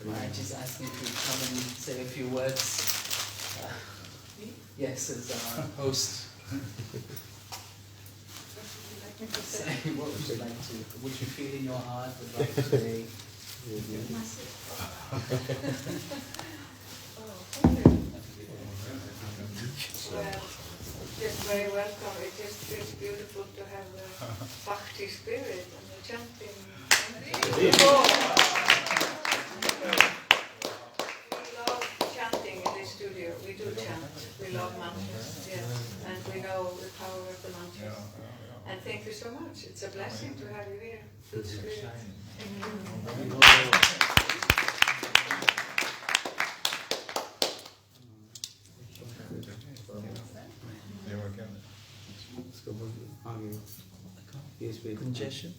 Maharaj is asking if you come and say a few words. Yes, as our host. Say, what would you like to? What you feel in your heart about today? Well, just very welcome. It just feels beautiful to have the bhakti spirit and the chanting. We love chanting in the studio. We do chant. We love mantras, yes. And we know the power of the mantras. And thank you so much. It's a blessing to have you here. Good spirit. Thank you. Congestion?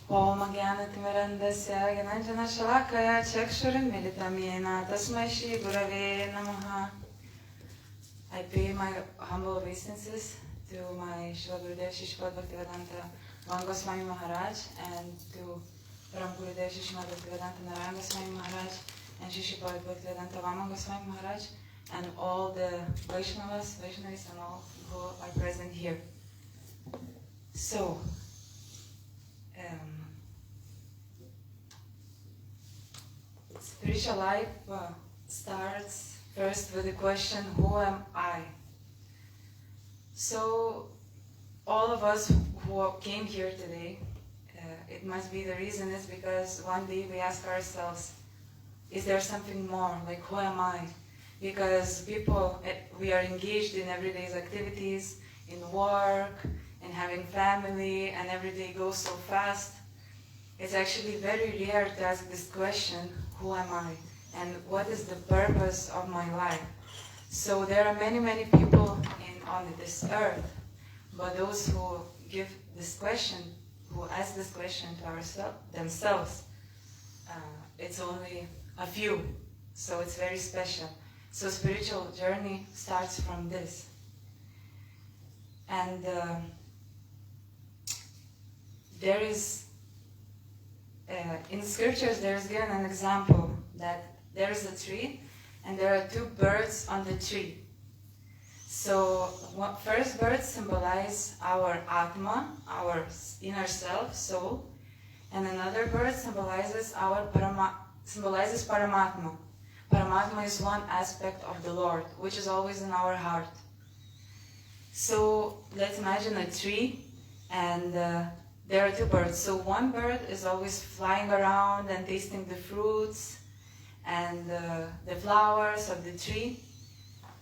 Om Jnanatimirandasya Gyananjana Shalakaya Chakshurunmilitam Yena Tasmai Shri Gurave Namaha. I pay my humble obeisances to my Srila Gurudev Shishpad Bhaktivedanta Vana Goswami Maharaj and to Param Gurudev Shishmad Bhaktivedanta Narada Goswami Maharaj and Shishpad Bhaktivedanta Vana Goswami Maharaj and all the Vaishnavas, Vaishnavis and all who are present here. So, spiritual life starts first with the question, who am I? So, all of us who came here today, it must be the reason is because one day we ask ourselves, is there something more? Like, who am I? Because people, we are engaged in everyday activities, in work, in having family, and every day goes so fast. It's actually very rare to ask this question, who am I? And what is the purpose of my life? So there are many, many people on this earth, but those who give this question, who ask this question to themselves, it's only a few, so it's very special. So spiritual journey starts from this. And there is, in scriptures there is given an example that there is a tree and there are two birds on the tree. So first bird symbolize our atma, our inner self, soul, and another bird symbolizes Paramatma. Paramatma is one aspect of the Lord, which is always in our heart. So let's imagine a tree, and there are two birds. So one bird is always flying around and tasting the fruits and the flowers of the tree,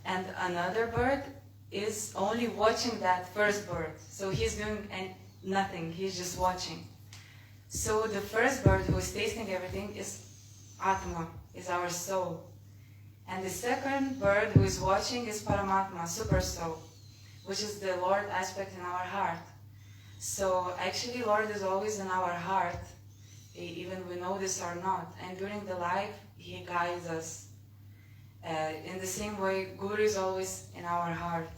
and another bird is only watching that first bird. So he's doing nothing, he's just watching. So the first bird who is tasting everything is Atma, is our soul. And the second bird who is watching is Paramatma, Supersoul, which is the Lord aspect in our heart. So actually Lord is always in our heart, even we know this or not. And during the life, He guides us. In the same way, Guru is always in our heart.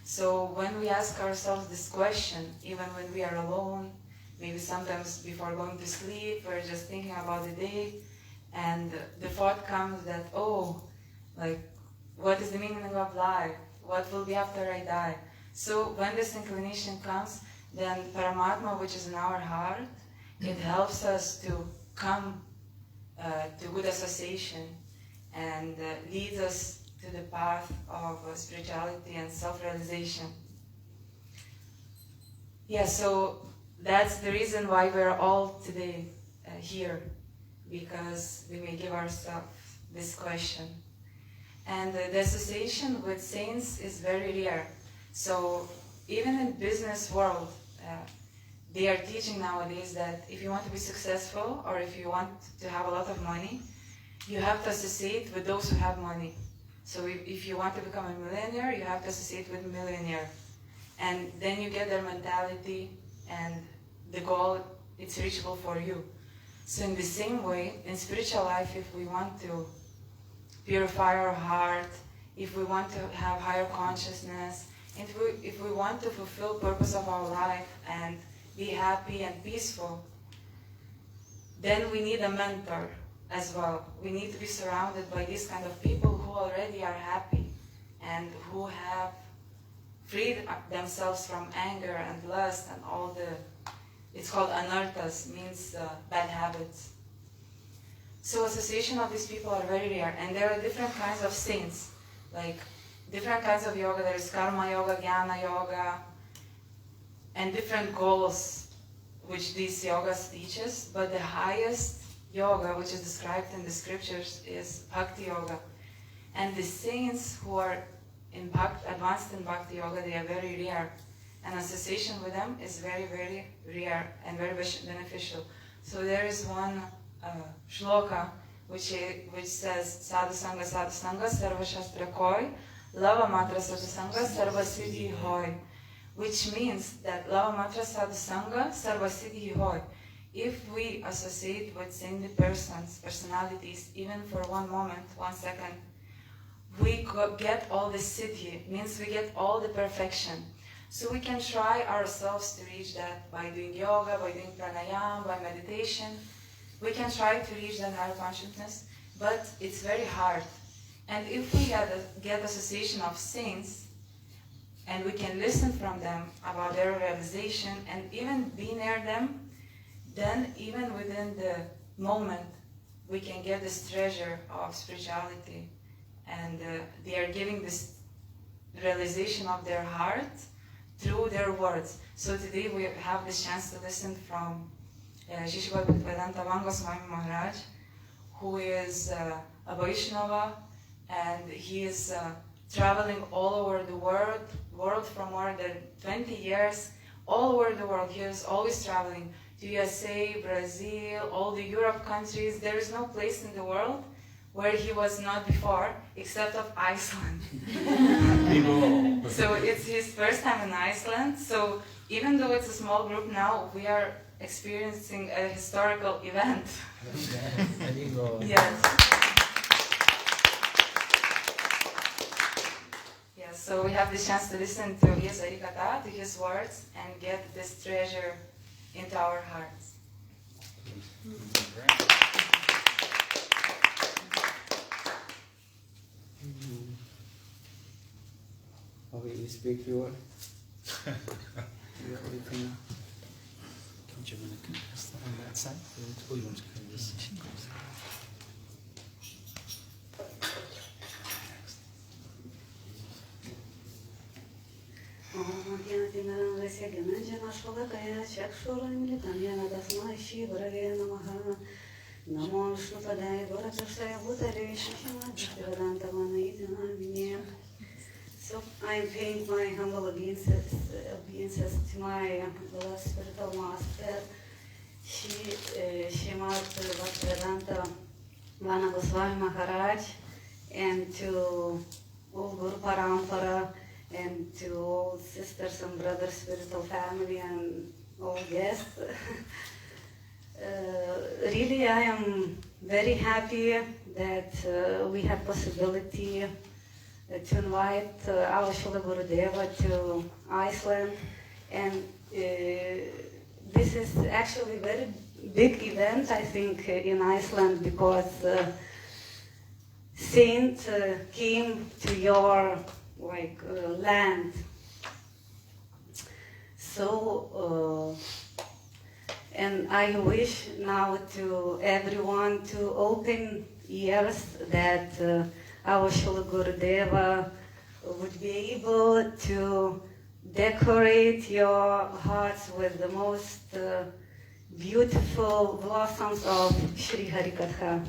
So when we ask ourselves this question, even when we are alone, maybe sometimes before going to sleep, we're just thinking about the day, and the thought comes that, oh, like, what is the meaning of life? What will be after I die? So when this inclination comes, then Paramatma, which is in our heart, it helps us to come to good association and leads us to the path of spirituality and self-realization. Yeah, so that's the reason why we're all today here, because we may give ourselves this question. And the association with saints is very rare. So even in business world, they are teaching nowadays that if you want to be successful or if you want to have a lot of money, you have to associate with those who have money. So if you want to become a millionaire, you have to associate with a millionaire. And then you get their mentality, and the goal it's reachable for you. So in the same way, in spiritual life, if we want to purify our heart, if we want to have higher consciousness, if we want to fulfill purpose of our life and be happy and peaceful, then we need a mentor as well. We need to be surrounded by these kind of people who already are happy and who have freed themselves from anger and lust and all the, it's called anarthas, means bad habits. So association of these people are very rare, and there are different kinds of saints, like different kinds of yoga. There is karma yoga, jnana yoga, and different goals which these yogas teaches, but the highest yoga which is described in the scriptures is bhakti yoga. And the saints who are advanced in bhakti yoga, they are very rare. And association with them is very, very rare and very beneficial. So there is one shloka which says sadhu sangha sarva shastra koi, lava mantra sadhu sangha sarva siddhi hoy, which means that lava mantra sadhu sangha sarva siddhi hoy. If we associate with saintly personalities, even for one moment, 1 second, we get all the siddhi, means we get all the perfection. So we can try ourselves to reach that by doing yoga, by doing pranayama, by meditation. We can try to reach that higher consciousness, but it's very hard. And if we get association of saints, and we can listen from them about their realization and even be near them, then even within the moment, we can get this treasure of spirituality. And they are giving this realization of their heart through their words. So today we have this chance to listen from Shishwar Vedanta Goswami Maharaj, who is a Vaishnava, and he is traveling all over the world for more than 20 years, all over the world. He is always traveling to USA, Brazil, all the Europe countries. There is no place in the world where he was not before, except of Iceland. So it's his first time in Iceland. So even though it's a small group now, we are experiencing a historical event. Yes. Yes, so we have the chance to listen to his arikata, to his words, and get this treasure into our hearts. Okay, you speak your everything. Don't you want to cast that on that side? Or you want to come this? Namo Shnupadaya Goratashaya Bhutale Shishimad Vana. So I'm paying my humble obeisances to my beloved spiritual master, Shrimad Bhaktivedanta Vana Goswami Maharaj, and to all Guru Parampara, and to all sisters and brothers, spiritual family, and all guests. Really, I am very happy that we have possibility to invite our Srila Gurudeva to Iceland, and this is actually a very big event, I think, in Iceland, because Saint came to your land. So, and I wish now to everyone to open ears that our Srila Gurudeva would be able to decorate your hearts with the most beautiful blossoms of Shri Harikatha.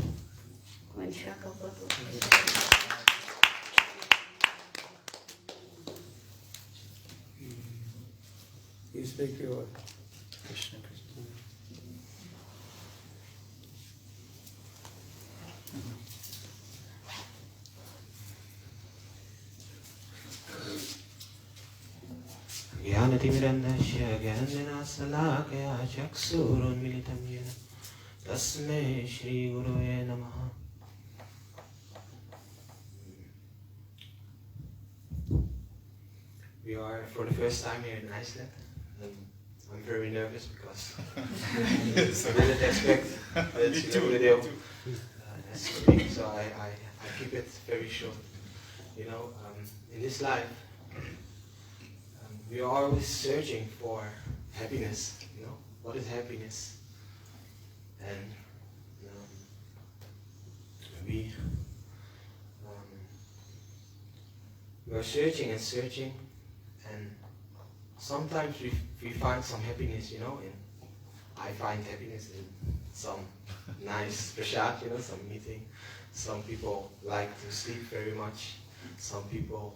You speak your Krishna Krishna. Jnanatimirandasya Jnanandjana Salakaya Chaksurunmilitam Yena Tasmai Shri Gurave Namaha. We are for the first time here in Iceland. I'm very nervous because I didn't expect that video speak, so I keep it very short. You know, in this life, we are always searching for happiness. You know, what is happiness? And we are searching and searching, and sometimes we find some happiness, you know, and I find happiness in some nice prasad, you know, some meeting. Some people like to sleep very much. Some people,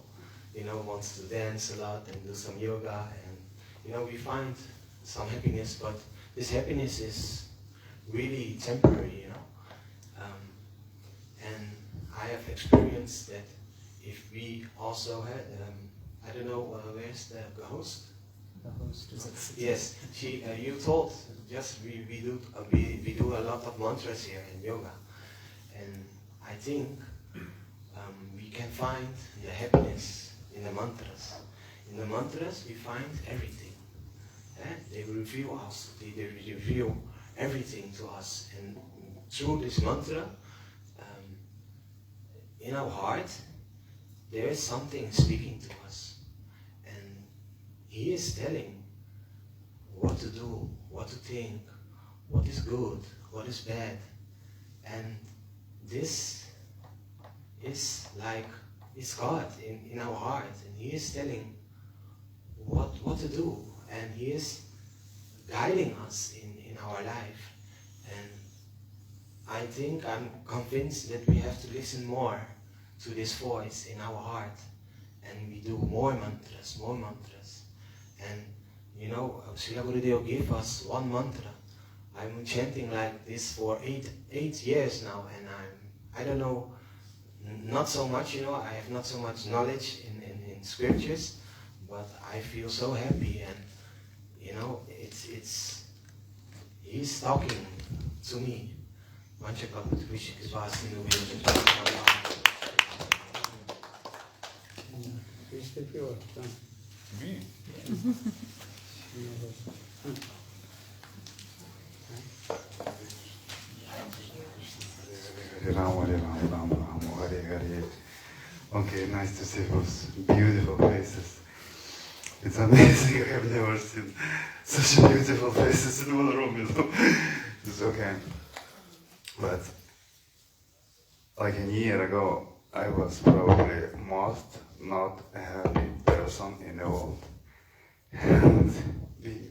you know, wants to dance a lot and do some yoga, and you know, we find some happiness, but this happiness is really temporary, you know. And I have experienced that if we also had, I don't know, where's the host? The host is Yes, you told just we do a lot of mantras here in yoga, and I think we can find the happiness in the mantras. In the mantras we find everything. They reveal us. They reveal everything to us, and through this mantra, in our heart, there is something speaking to us, and he is telling what to do, what to think, what is good, what is bad, and this is like, it's God in our heart, and he is telling what to do, and he is guiding us in our life. And I think I'm convinced that we have to listen more to this voice in our heart, and we do more mantras. And you know, Srila Gurudev gave us one mantra. I'm chanting like this for eight years now, and I don't know, not so much, you know, I have not so much knowledge in scriptures, but I feel so happy, and you know, he's talking to me. Me? Okay, nice to see those beautiful faces. It's amazing, I have never seen such beautiful faces in one room, you know. It's okay. But like a year ago, I was probably most not a happy person in the world. And being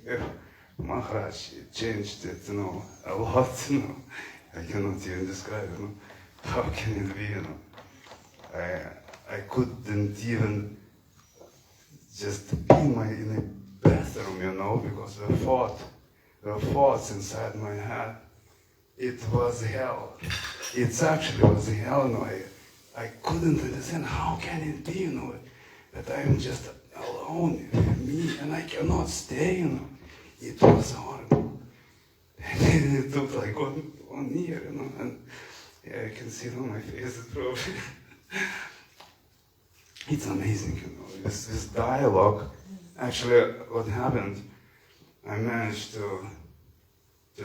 Maharaj changed it, you know, a lot, you know. I cannot even describe, you know. How can it be, you know? I couldn't even just be in a bathroom, you know, because the thoughts inside my head, it was hell. It actually was hell, you know. I couldn't understand how can it be, you know, that I am just alone, me, and I cannot stay, you know. It was horrible. And it took like one year, you know, and yeah, I can see it on my face, it's probably. It's amazing, you know, this dialogue. Actually, what happened, I managed to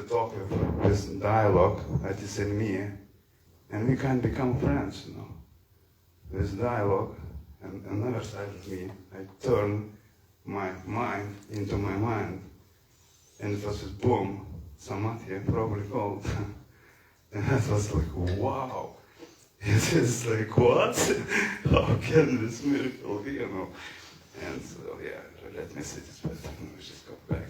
talk with this dialogue that is in me, and we can become friends, you know. This dialogue, and another side of me, I turn my mind into my mind, and it was this boom, samadhi, probably called, and that was like, wow. It is like, what? How can this miracle be, you know? And so, yeah, let me see this better. Just go back.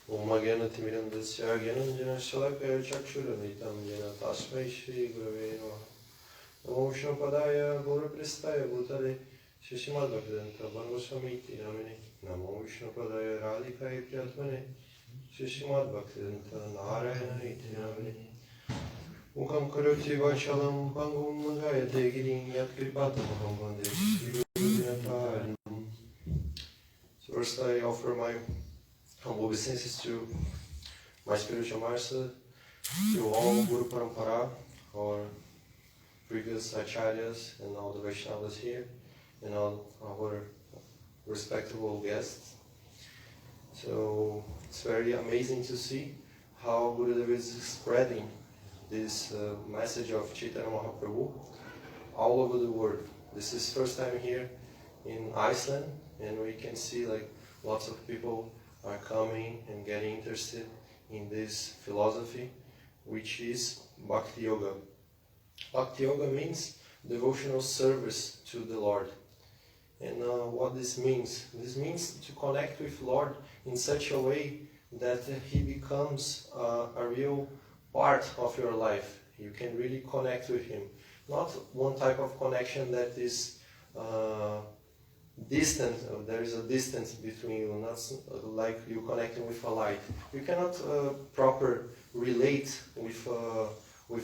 Om Jnanatimirandasya Jnanandjana Salakaya Chakshuramitam Jena Tasmai Shri Gurave Namaha. Om Shrampadaya Gaurapristaya Bhutale Shishimad Bhaktivedanta Bhagavate Namine Namo Vishnu Padaya Radhikaya Priyatmane Shishimad Bhaktivedanta Narayana Namine Mukam Karoti Vachalam Pangum Magayate Giring Yat Kripatamaham Vande. So first I offer my humble obeisances to my spiritual master, to all Guru Parampara, our previous acharyas and all the Vaishnavas here, and all our respectable guests. So it's very amazing to see how Gurudev is spreading this message of Chaitanya Mahaprabhu all over the world. This is first time here in Iceland, and we can see like lots of people are coming and getting interested in this philosophy, which is Bhakti Yoga. Bhakti Yoga means devotional service to the Lord. And what this means? This means to connect with Lord in such a way that He becomes a real part of your life. You can really connect with Him. Not one type of connection that is distant. There is a distance between you, not like you connecting with a light. You cannot proper relate with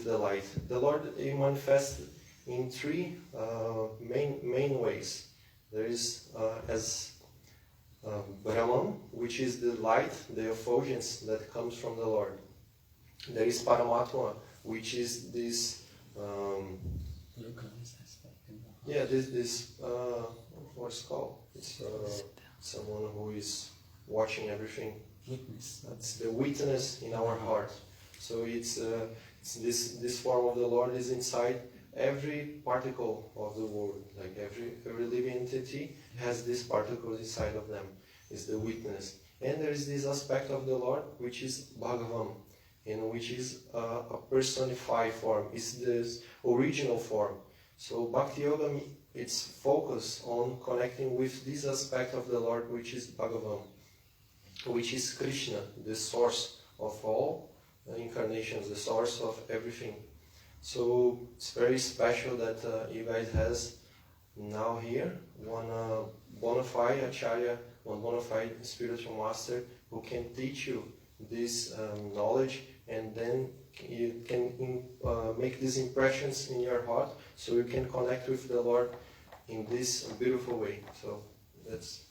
the light. The Lord manifests in three main ways. There is as Brahman, which is the light, the effulgence that comes from the Lord. There is Paramatma, which is this what's it called? It's someone who is watching everything. Witness. That's the witness in our heart. So it's this form of the Lord is inside every particle of the world. Like every living entity has these particles inside of them. It's the witness. And there is this aspect of the Lord which is Bhagavan, and which is a personified form. It's this original form. So Bhakti Yoga, it's focused on connecting with this aspect of the Lord, which is Bhagavan, which is Krishna, the source of all incarnations, the source of everything. So it's very special that you guys has now here one bona fide acharya, one bona fide spiritual master who can teach you this knowledge, and then you can make these impressions in your heart, so you can connect with the Lord in this beautiful way. So that's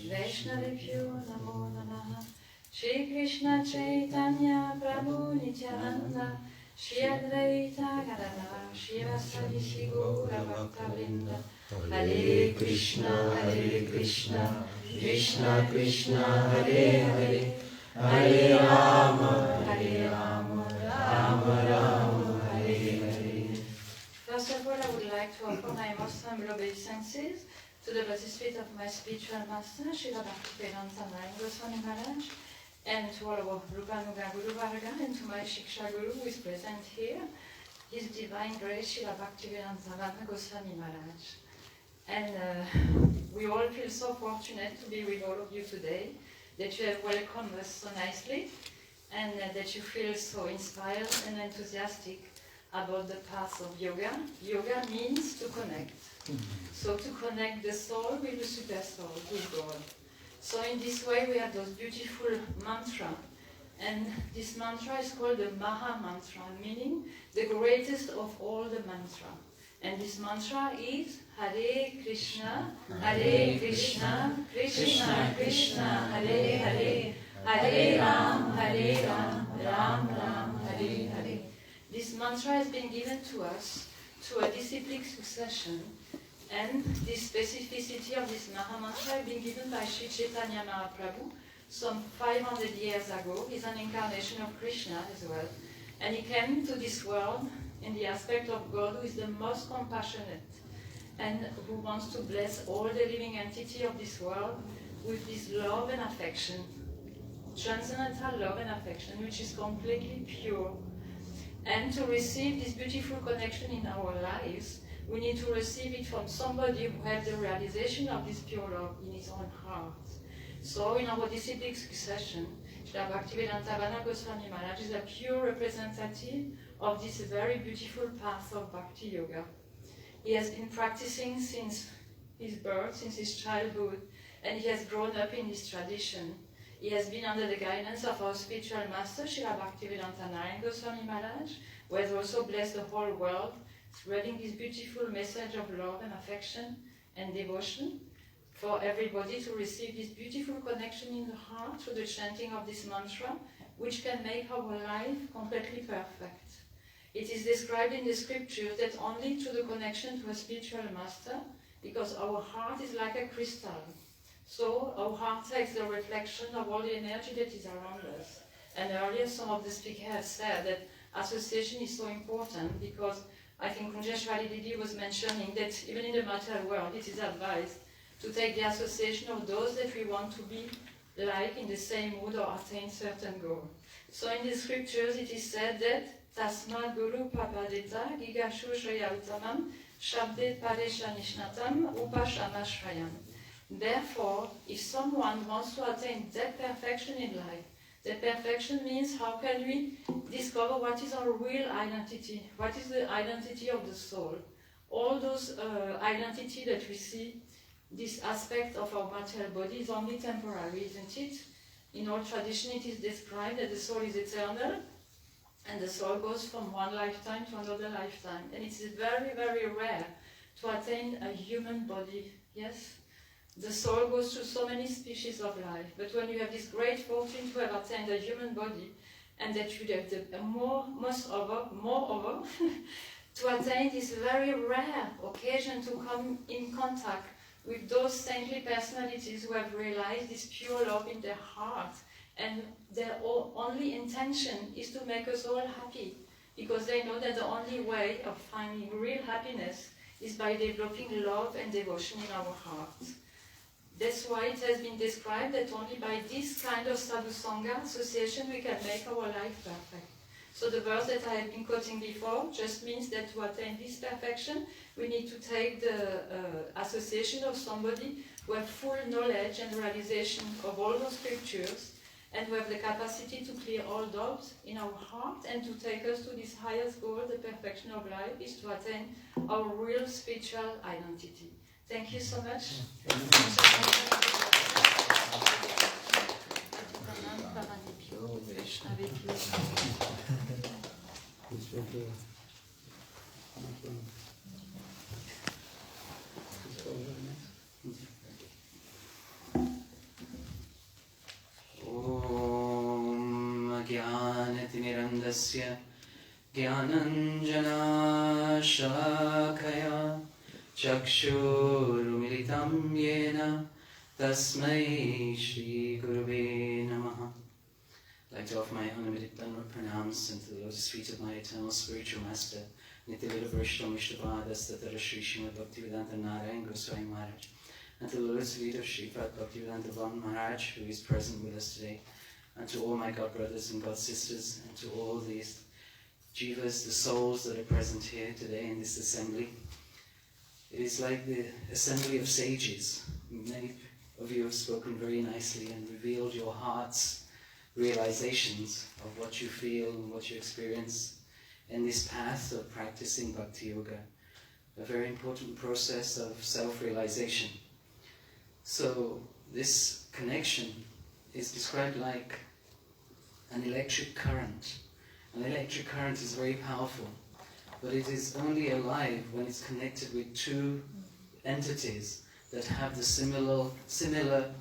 Vaishnavibhyo namo namaha. Shri Krishna Chaitanya Prabhu Nityananda, Shri Advaita Gadadhar Shivasadi Shri Gaura Bhaktavrinda. Hare Krishna, Krishna Krishna, Hare Hare, Hare Rama, Rama Rama, Hare Hare. First of all, I would like to offer my most humble obeisances to the lotus feet of my spiritual master, Srila Bhaktivedanta Goswami Maharaj, and to all our Rupanuga Guru Varga, and to my Shiksha Guru who is present here, His Divine Grace, Srila Bhaktivedanta Goswami Maharaj. And we all feel so fortunate to be with all of you today, that you have welcomed us so nicely, and that you feel so inspired and enthusiastic about the path of yoga. Yoga means to connect. So to connect the soul with the super soul, with God. So in this way we have those beautiful mantra, and this mantra is called the Maha Mantra, meaning the greatest of all the mantra. And this mantra is Hare Krishna, Krishna Krishna, Hare Hare, Hare Ram, Ram Ram, Hare Hare. This mantra has been given to us through a disciplic succession, and the specificity of this Maha Mantra has been given by Sri Chaitanya Mahaprabhu some 500 years ago. He's an incarnation of Krishna as well. And he came to this world in the aspect of God who is the most compassionate. and who wants to bless all the living entity of this world with this love and affection, transcendental love and affection, which is completely pure. And to receive this beautiful connection in our lives, we need to receive it from somebody who has the realization of this pure love in his own heart. So in our disciplic succession, Srila Bhaktivedanta Vana Goswami Maharaj is a pure representative of this very beautiful path of Bhakti Yoga. He has been practicing since his birth, since his childhood, and he has grown up in this tradition. He has been under the guidance of our spiritual master, Srila Bhaktivedanta Narada Goswami Maharaj, who has also blessed the whole world, spreading this beautiful message of love and affection and devotion for everybody to receive this beautiful connection in the heart through the chanting of this mantra, which can make our life completely perfect. It is described in the scriptures that only through the connection to a spiritual master, because our heart is like a crystal. So our heart takes the reflection of all the energy that is around us. And earlier some of the speakers have said that association is so important because I think Kunjeshwari Didi was mentioning that even in the material world it is advised to take the association of those that we want to be like in the same mood or attain certain goal. So in the scriptures it is said that Tasma Guru Papadeta Gigashu Shreyautamam Shabde Paresha Nishnatam Upashamashvayam. Therefore, if someone wants to attain that perfection in life, that perfection means how can we discover what is our real identity, what is the identity of the soul. All those identity that we see, this aspect of our material body is only temporary, isn't it? In our tradition it is described that the soul is eternal, and the soul goes from one lifetime to another lifetime. And it is very, very rare to attain a human body, yes? The soul goes through so many species of life, but when you have this great fortune to have attained a human body, and that you have moreover, to attain this very rare occasion to come in contact with those saintly personalities who have realized this pure love in their heart, and their only intention is to make us all happy, because they know that the only way of finding real happiness is by developing love and devotion in our hearts. That's why it has been described that only by this kind of sadhu-sangha association we can make our life perfect. So the verse that I have been quoting before just means that to attain this perfection, we need to take the association of somebody who has full knowledge and realization of all those scriptures, and who have the capacity to clear all doubts in our heart and to take us to this highest goal, the perfection of life, is to attain our real spiritual identity. Thank you so much. Om Jnanatirmirandasya Jnananjana Shalakaya Chakshurumilitam Yena Tasmai Shri Gurave Namaha. I'd like to offer my unlimited pranams into the lotus feet of my eternal spiritual master, Nityalila Varishtam Vishnupada Statara Sri Srimad Bhaktivedanta Narada Goswami Maharaj, and to the lotus feet of Srila Bhaktivedanta Vana Maharaj, who is present with us today, and to all my God brothers and God sisters, and to all these jivas, the souls that are present here today in this assembly. It is like the assembly of sages. Many of you have spoken very nicely and revealed your heart's realizations of what you feel and what you experience in this path of practicing Bhakti Yoga, a very important process of self-realization. So this connection is described like an electric current. An electric current is very powerful, but it is only alive when it's connected with two entities that have the similar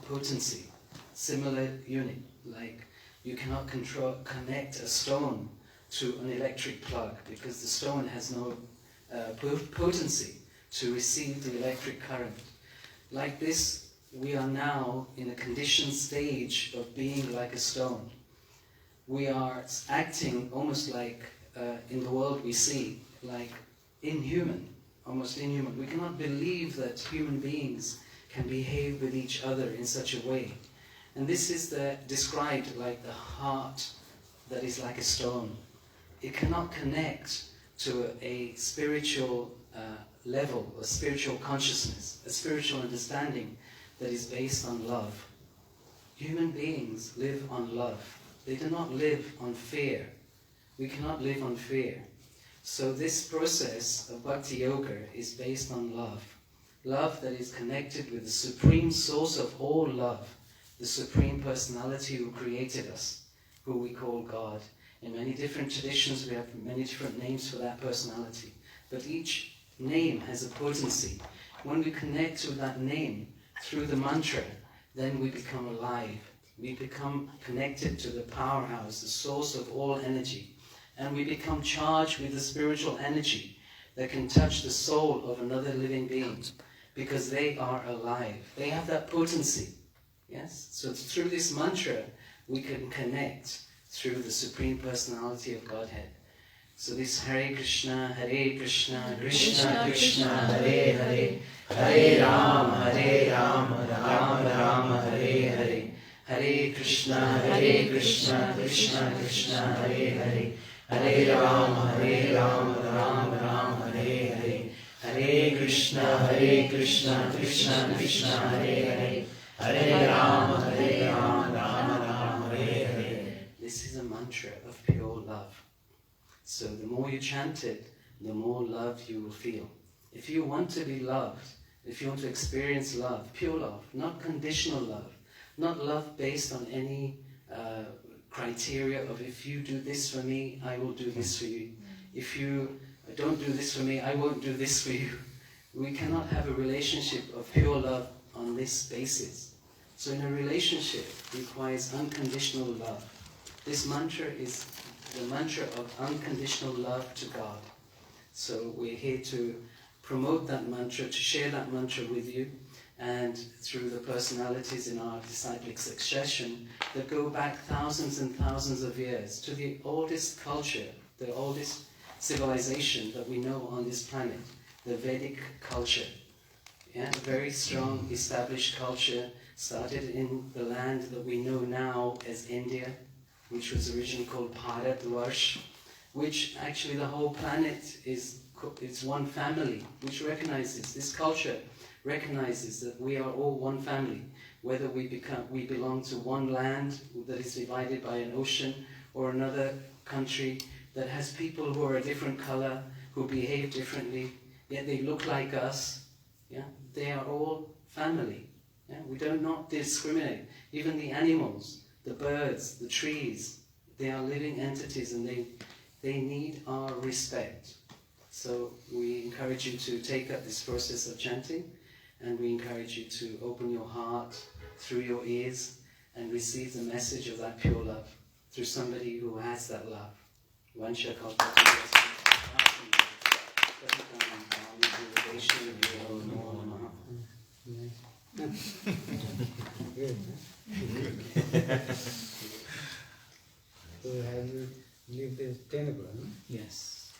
potency, similar unit. Like you cannot connect a stone to an electric plug because the stone has no potency to receive the electric current. Like this, we are now in a conditioned stage of being like a stone. We are acting almost like, in the world we see, like inhuman, almost inhuman. We cannot believe that human beings can behave with each other in such a way. And this is described like the heart that is like a stone. It cannot connect to a spiritual level, a spiritual consciousness, a spiritual understanding that is based on love. Human beings live on love. They do not live on fear. We cannot live on fear. So this process of Bhakti Yoga is based on love. Love that is connected with the supreme source of all love, the supreme personality who created us, who we call God. In many different traditions we have many different names for that personality. But each name has a potency. When we connect to that name through the mantra, then we become alive. We become connected to the powerhouse, the source of all energy. And we become charged with the spiritual energy that can touch the soul of another living being, because they are alive. They have that potency. Yes? So through this mantra, we can connect through the Supreme Personality of Godhead. So this Hare Krishna, Krishna Krishna, Hare Hare, Hare Rama, Rama Rama, Hare Hare, Hare Krishna, Krishna Krishna, Hare Hare, Hare Rama, Rama Rama, Hare Hare, Hare Krishna, Krishna Krishna, Hare Hare, Hare Rama, Rama Rama, Hare Hare. This is a mantra of pure love. So the more you chant it, the more love you will feel. If you want to be loved, if you want to experience love, pure love, not conditional love, not love based on any criteria of if you do this for me, I will do this for you. If you don't do this for me, I won't do this for you. We cannot have a relationship of pure love on this basis. So in a relationship requires unconditional love. This mantra is the mantra of unconditional love to God. So we're here to promote that mantra, to share that mantra with you, and through the personalities in our disciplic succession that go back thousands and thousands of years to the oldest culture, the oldest civilization that we know on this planet, the Vedic culture. Yeah, a very strong established culture started in the land that we know now as India, which was originally called Bharatvarsh, which actually the whole planet is one family, which recognizes, this culture recognizes that we are all one family, whether we belong to one land that is divided by an ocean or another country that has people who are a different color, who behave differently, yet they look like us. Yeah? They are all family. Yeah? We do not discriminate. Even the animals, the birds, the trees, they are living entities and they need our respect. So we encourage you to take up this process of chanting, and we encourage you to open your heart through your ears and receive the message of that pure love through somebody who has that love. Vansha So have you lived this temple? Yes.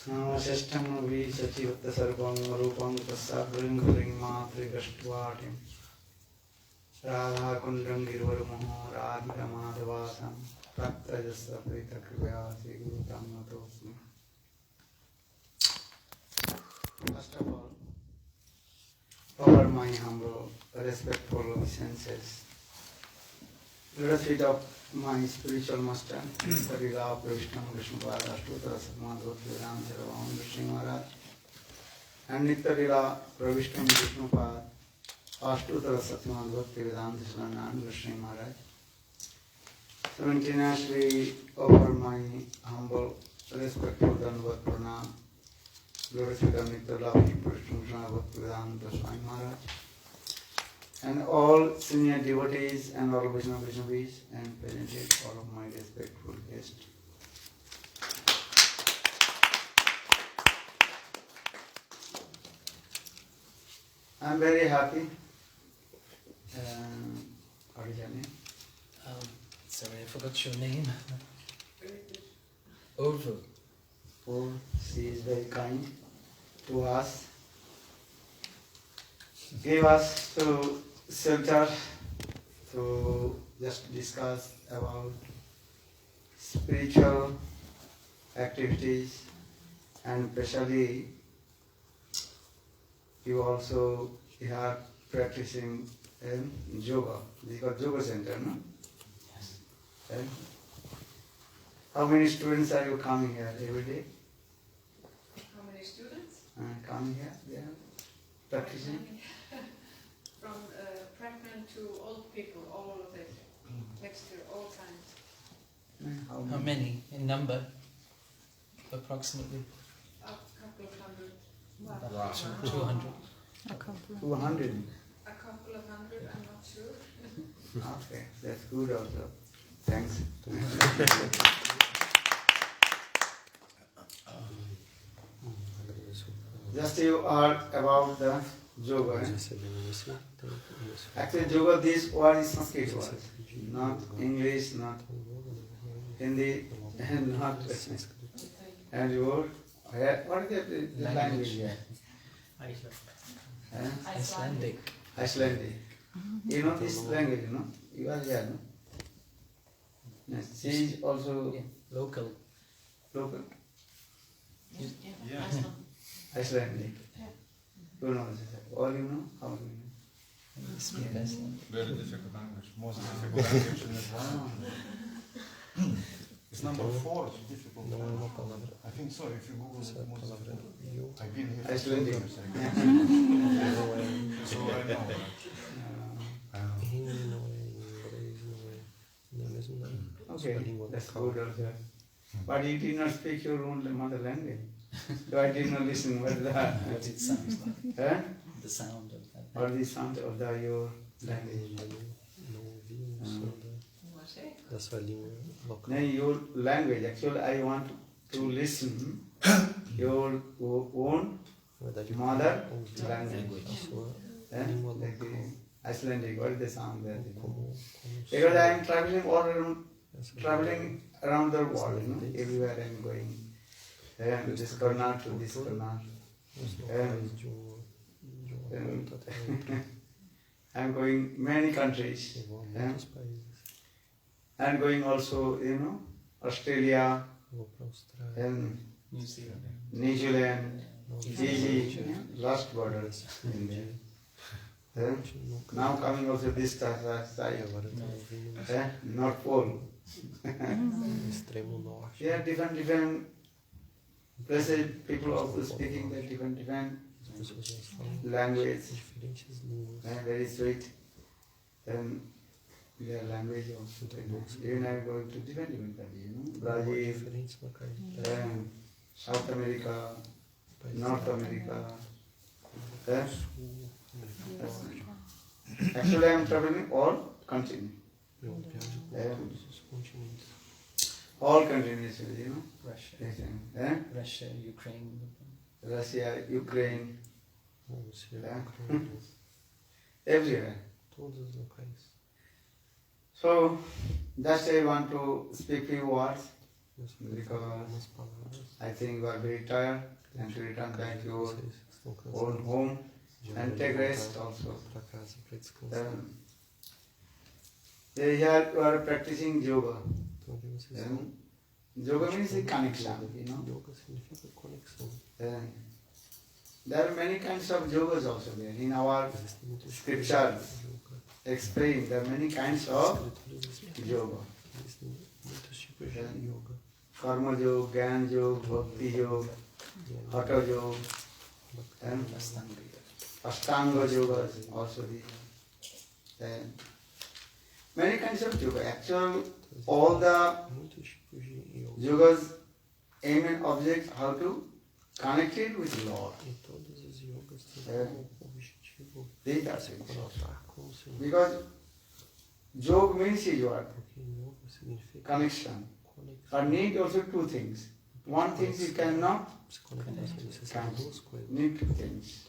Samashashtam vi sachivatta sarvam rupam tasabring huring matri gashtvaatim Radha kundram girvarumoho radhika madhavasam Praktajasa prita krivyasi gurutam natosmi. First of all, offer my humble, respectful obeisances to the feet of my spiritual master, Srila Pravishtam Vishnupada Ashtutra Satmadhot Vedanta Srila Rishi Maharaj, and Nityalila Pravishtam Vishnupada Ashtutra Satmadhot Vedanta Srila Rishi Maharaj. Simultaneously offer my humble, respectful Dandavat Pranam, Glory to the Nityalila Pravishtam Srila Vedanta Swami Maharaj, and all senior devotees and all Vaishnavas and presented all of my respectful guests. I am very happy. What is your name? Sorry, I forgot your name. Orville. poor. She is very kind to us. Give us to shelter to just discuss about spiritual activities, and especially you also are practicing yoga. This is called yoga center, no? Yes. And how many students are you coming here every day? How many students? Coming here, they are practicing. From pregnant to old people, all of it, mixture, all kinds. How many in number? Approximately A couple of hundred. about 200. 200. A couple of hundred, I'm not sure. Okay, that's good also. Thanks. Just you are about the yoga. Actually, yoga, this word is Sanskrit word, not English, not Hindi, and not. And your, what is the language here? Icelandic. Icelandic. You know this language, you know? You are here, no? Yes. She is also Local. local. Yeah. Icelandic. You know this. All you know? How do you know? Speak Icelandic. Very difficult language, most difficult language in the world. It's number 4 difficult language. I think so, if you Google it, most difficult. I've been here for Icelandic. years, so I know. Okay, that's good also. But you did not speak your own mother language. So I did not listen what the, What it sounds like. The sound of that. or the sound of the your language. What's it? No, your language. Actually, I want to listen your own mother language. Like the Icelandic, what is the sound there? Because I am traveling all around, traveling around the world, you know, everywhere I am going. And this corner to this corner. And I am going many countries. I am going also, you know, Australia and New Zealand. New Zealand, Fiji, last borders. Now coming also this side, North Pole. Yeah, different places, people also speaking the different language, very sweet. Then their language also. Even I am going to different countries, you know, Brazil, South America, North America. Actually, I am traveling all continents. All continents, you know. Russia. Russia, Ukraine. Russia, Ukraine. Everywhere. So, just I want to speak few words because I think you are very tired and to return back to your own home and take rest also. Here you are practicing yoga. Yoga means a connection, you know. There are many kinds of yogas also there. In our scriptures explain there are many kinds of yoga. Karma yoga, Gyan yoga, Bhakti yoga, Hatha yoga, and Ashtanga yoga also there. Many kinds of yoga. Actually, all the yogas aim and object how to connect it with Lord. These are things. Because yoga means yoga, connection. But need also two things. One thing you cannot need two things.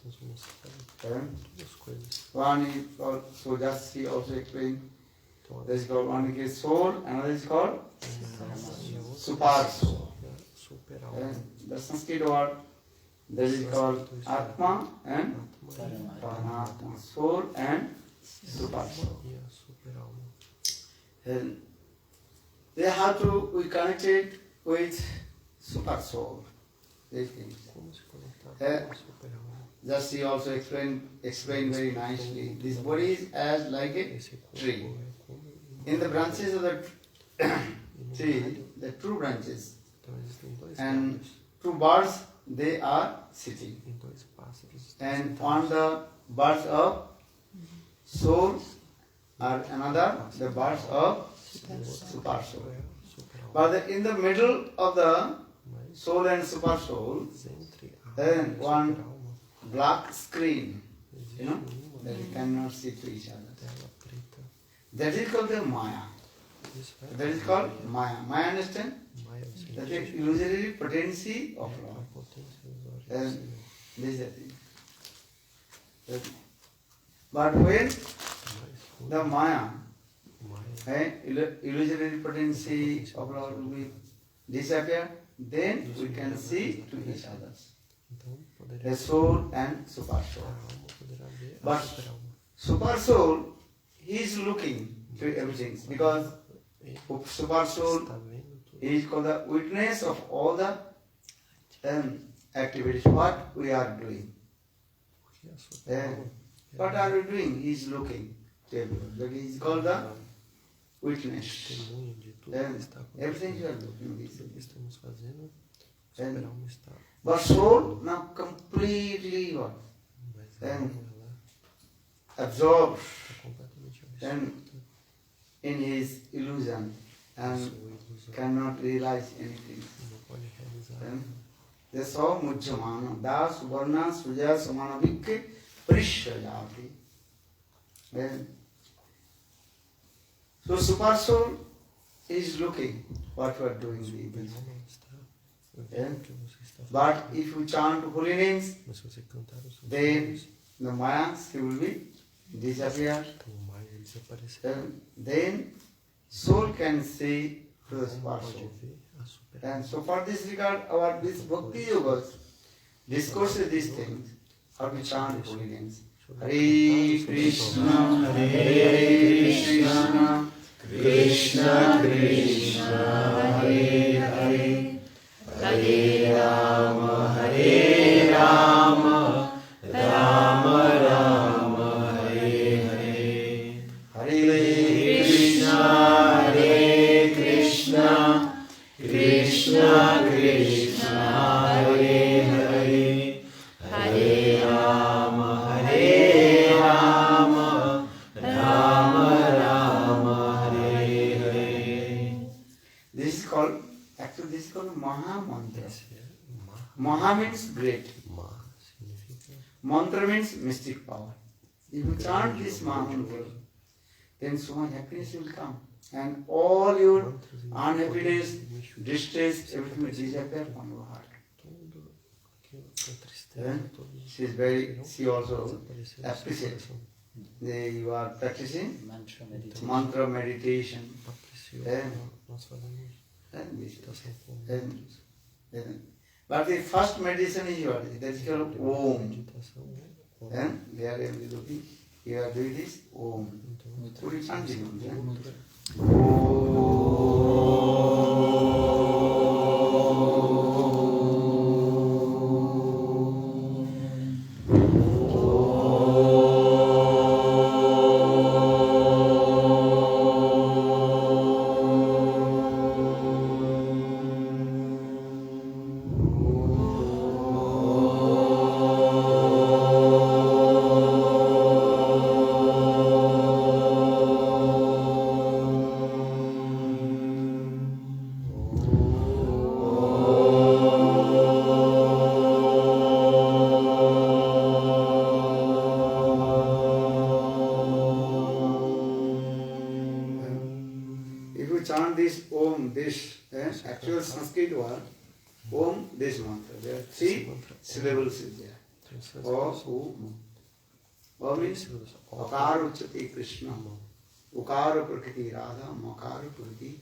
One is called, so just he also explained, this is called one is soul, another is called Supersoul. The Sanskrit word that is called atma and Paramatma, soul and supersoul. And they have to be connected with supersoul. These things. Just he also explained very nicely. This body is as like a tree. In the branches of the tree, the true branches, and two birds, they are sitting. And on the birds of soul are another, the birds of supersoul. But in the middle of the soul and supersoul, then one black screen, that you cannot see to each other. That is called the Maya. That is called Maya. Maya, understand? That is illusory potency of Lord. And this is the thing. But when the Maya, illusory potency of Lord will be disappear, then we can see to each other. The soul and supersoul. But supersoul, he is looking to everything because supersoul is called the witness of all the activities, what we are doing. What are we doing? He is looking to everyone. That is called the witness. Everything you are looking. But soul now completely what? Absorbed in his illusion and cannot realize anything. They saw Mujjamana, Das, Varna, Suja, Samana, Vikke, Prishayati. So Supersoul is looking what we are doing. But if you chant holy names, then the Mayas will be disappear. Then soul can see to the Supersoul. And so for this regard, our this Bhakti Yogas discourses these things, how to chant holy names. Hare Krishna, Hare Krishna, Krishna Krishna, Hare Hare, Hare Rama, Hare Rama, Rama Rama, Hare Hare, Hare Krishna, Hare Krishna, Krishna Krishna, Hare Hare, Hare Rama, Hare Rama, Rama Rama, Hare Hare. This is called Maha Mantra. Maha means great. Mantra means mystic power. If you chant this Maha Mantra, then so much happiness will come. And all your unhappiness, distress, everything will disappear from your heart. Then she also appreciates. You are practicing mantra meditation. But the first meditation is yours. That is called Om. Then there you are doing this Om. Put it chanting. Actual Sanskrit word, Om, this mantra. There are 3 syllables in there. O, O means Akara Uchati Krishna, Ukara Prakriti Radha, Makara Prakriti,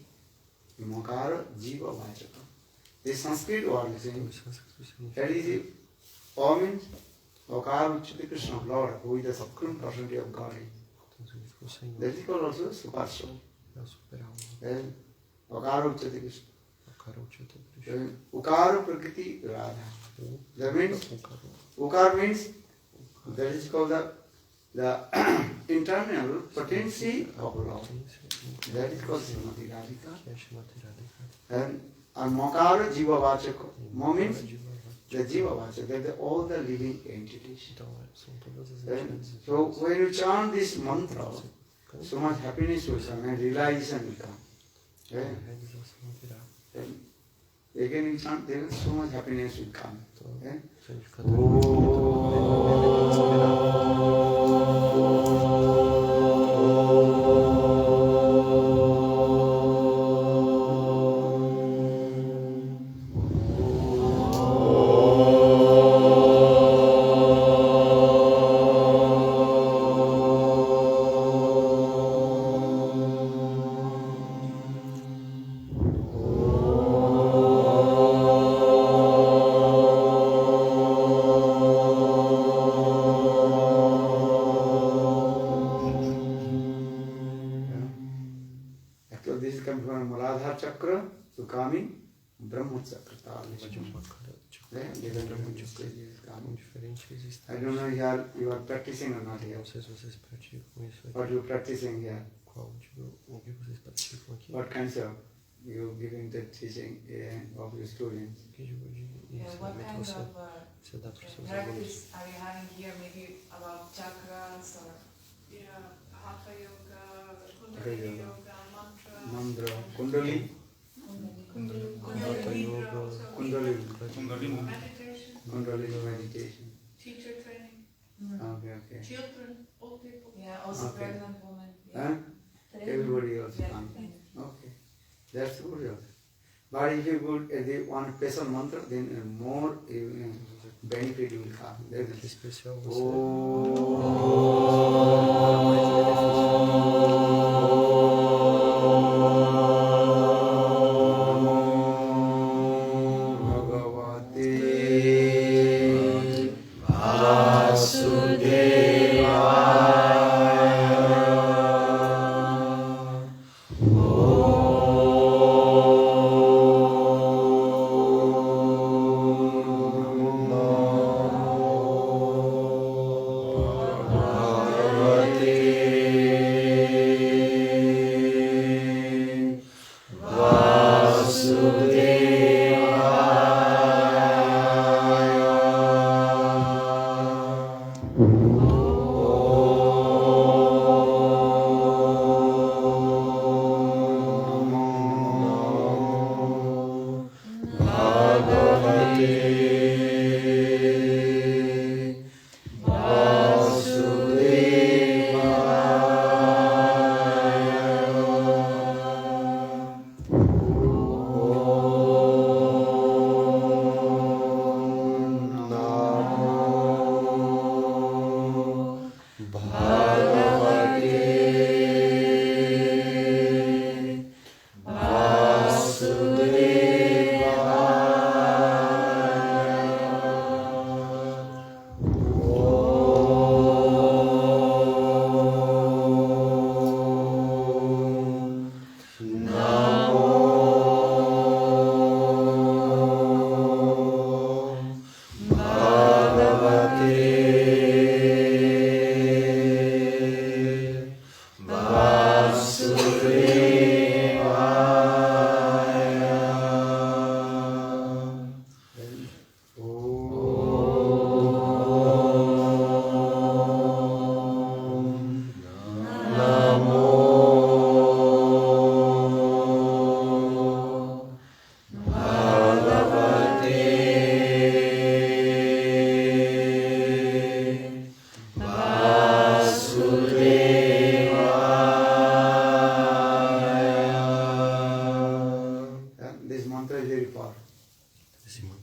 Makara Jiva Vachaka. This Sanskrit word is saying, O sânscrito significa that is it. O means Okara Uchati Krishna, Lord, who is the supreme personality of Godhead. então significa o Senhor, That is called also Supersoul. é o super-alma. Then Okara Uchati Krishna. O Karo Uchati Krishna. Then Ukara Prakriti Radha. O That means Karo. Ukara means that is called the internal potency of love. That is called Srimati Radhika. Que é Srimati Radhika. And Makara Jiva Vachaka. Mo means Jiva Vachaka. the Jiva Vachaka. That is all the living entities. Então são todas as Then, entidades. so when you chant this mantra, so much happiness will come and realization will come. A Yeah. realização virá. Then again you chant, then so much happiness will come. Então, Yeah. se a gente ficar Actually, this is coming from Muladhara Chakra to coming Brahma Chakra. de uma cara, tipo, Yeah, different stages com coming. diferentes I estágios. don't know here you are practicing or not here. Não sei se vocês praticam isso aqui. What you practicing here? Qual tipo, o que vocês praticam aqui? What kinds of you giving the teaching of your students? Que tipo de Yeah, what ensinamento kind você, of você dá para os seus alunos? practice are you having here? Maybe about chakras or Yeah, Hatha Yoga, Hatha Kundalini yoga. Yoga, Mantra. Mandra, Kundali, Kundalini Kundalini, Nidra also. Kundalini. Meditation, Kundali meditation. teacher training, Okay, okay. children, old people. yeah, also Okay. pregnant women. Huh? Everybody else Yeah. come. Okay, that's good. Also. But if you put one special mantra, then more benefit will come. That Que is especial você.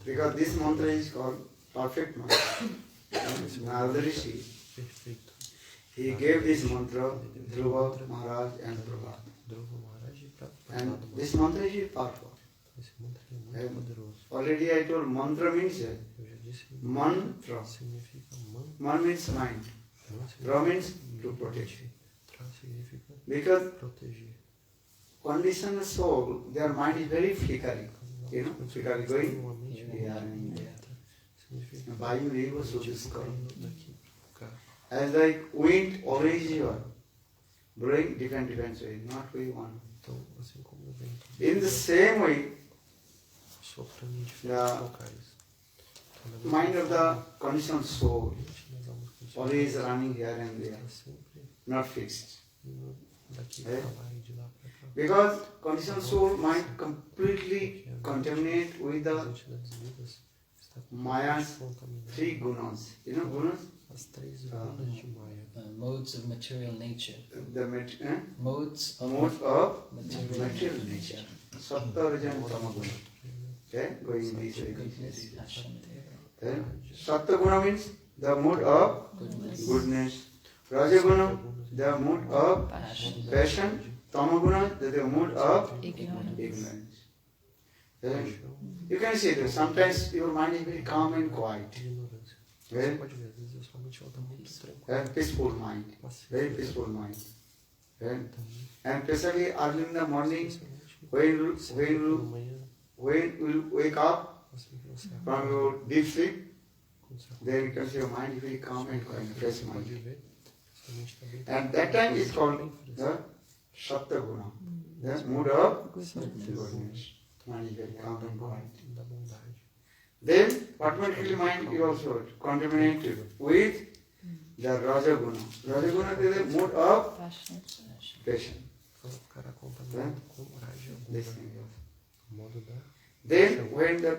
Because this mantra is called perfect mantra. Narada Rishi, Perfeito. he gave this mantra Dhruva Maharaja and Prahlada. Dhruva Maharaja And Prahlada this mantra is powerful. Esse mantra é muito poderoso. already I told mantra means Eu já disse, mantra. significa mantra. Man means mind. Tra means to protect. Tra significa Because proteger. conditioned soul, their mind is very flickering. You know, flickering going Uma mente here and there. significa Vayu reva sudhiskara. indo daqui pra cá. As like wind always you are blowing different ways, not way one. Então, assim como o vento In the same way, soprando em diferentes the locais. Então, na mind of the conditioned soul mente, nas almas condicionadas, always running here and there, está sempre not fixed. indo daqui É. pra lá e de lá pra cá. Because conditioned soul mind completely contaminate with A the mente das vidas está Maya's contaminada. three gunas. You know gunas? As três gunas de Maya. Modes of material nature. The Modes of mode of material material nature. Sattva, Raja and Tama guna. Okay, going this way. goodness, passion, Then Sattva guna means the mood of goodness. Raja guna, the mood of passion. Tama guna, the mood of ignorance. Then you can see that sometimes your mind is very calm and quiet. Ignorância. Você Very, pode ver, às vezes a sua mente está muito tranquila. very peaceful mind. Very peaceful mind. And especially early in the morning, when you wake up Assim que você from your deep sleep, quando você then you can see your mind is very calm and quiet, fresh pode mind. ver, sua mente está bem And that time is called the Sattva guna, the mood of goodness. Mind is very calm and quiet. da bondade. Then automatically mind is also contaminated with the Raja guna. Raja guna is the mood of passion. Ela ficará contaminada com raiva, This thing. o modo da Then when the